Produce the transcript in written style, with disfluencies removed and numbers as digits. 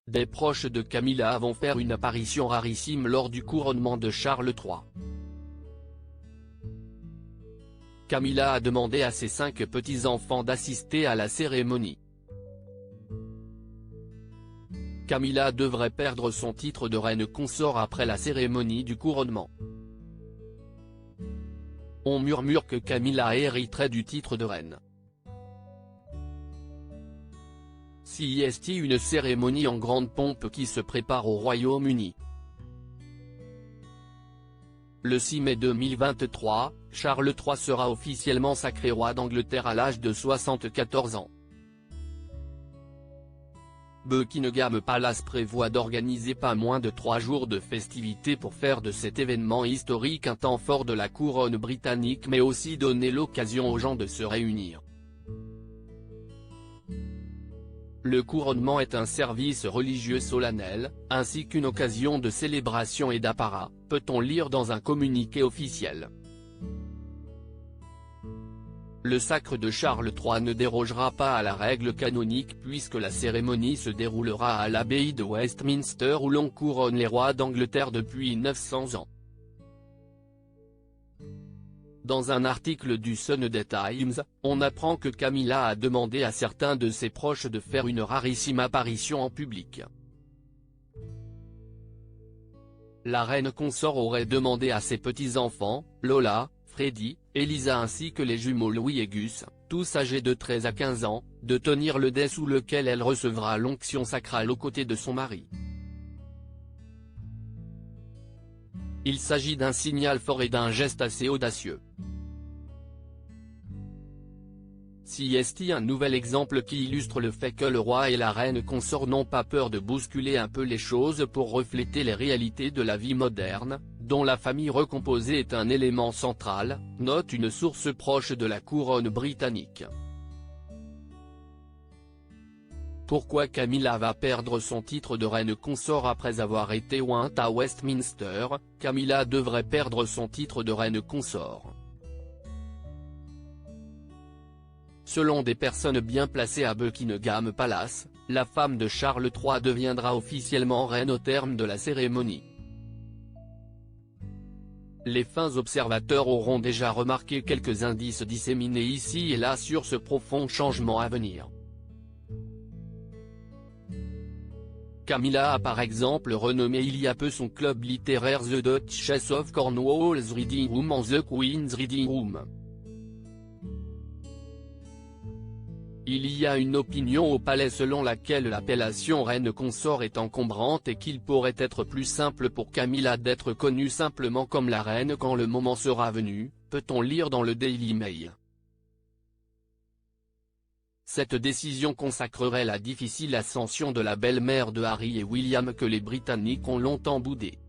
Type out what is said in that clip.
des proches de Camilla vont faire une apparition rarissime lors du couronnement de Charles III. Camilla a demandé à ses 5 petits-enfants d'assister à la cérémonie. Camilla devrait perdre son titre de reine consort après la cérémonie du couronnement. On murmure que Camilla hériterait du titre de reine. C'est une cérémonie en grande pompe qui se prépare au Royaume-Uni. Le 6 mai 2023, Charles III sera officiellement sacré roi d'Angleterre à l'âge de 74 ans. Buckingham Palace prévoit d'organiser pas moins de 3 jours de festivités pour faire de cet événement historique un temps fort de la couronne britannique mais aussi donner l'occasion aux gens de se réunir. Le couronnement est un service religieux solennel, ainsi qu'une occasion de célébration et d'apparat, peut-on lire dans un communiqué officiel. Le sacre de Charles III ne dérogera pas à la règle canonique puisque la cérémonie se déroulera à l'abbaye de Westminster où l'on couronne les rois d'Angleterre depuis 900 ans. Dans un article du Sunday Times, on apprend que Camilla a demandé à certains de ses proches de faire une rarissime apparition en public. La reine consort aurait demandé à ses petits-enfants, Lola, Freddie, Elisa ainsi que les jumeaux Louis et Gus, tous âgés de 13 à 15 ans, de tenir le dais sous lequel elle recevra l'onction sacrale aux côtés de son mari. Il s'agit d'un signal fort et d'un geste assez audacieux. C'est un nouvel exemple qui illustre le fait que le roi et la reine consort n'ont pas peur de bousculer un peu les choses pour refléter les réalités de la vie moderne, dont la famille recomposée est un élément central, note une source proche de la couronne britannique. Pourquoi Camilla va perdre son titre de reine consort après avoir été ointe à Westminster? Camilla devrait perdre son titre de reine consort. Selon des personnes bien placées à Buckingham Palace, la femme de Charles III deviendra officiellement reine au terme de la cérémonie. Les fins observateurs auront déjà remarqué quelques indices disséminés ici et là sur ce profond changement à venir. Camilla a par exemple renommé il y a peu son club littéraire The Duchess of Cornwall's Reading Room en The Queen's Reading Room. Il y a une opinion au palais selon laquelle l'appellation reine consort est encombrante et qu'il pourrait être plus simple pour Camilla d'être connue simplement comme la reine quand le moment sera venu, peut-on lire dans le Daily Mail. Cette décision consacrerait la difficile ascension de la belle-mère de Harry et William que les Britanniques ont longtemps boudée.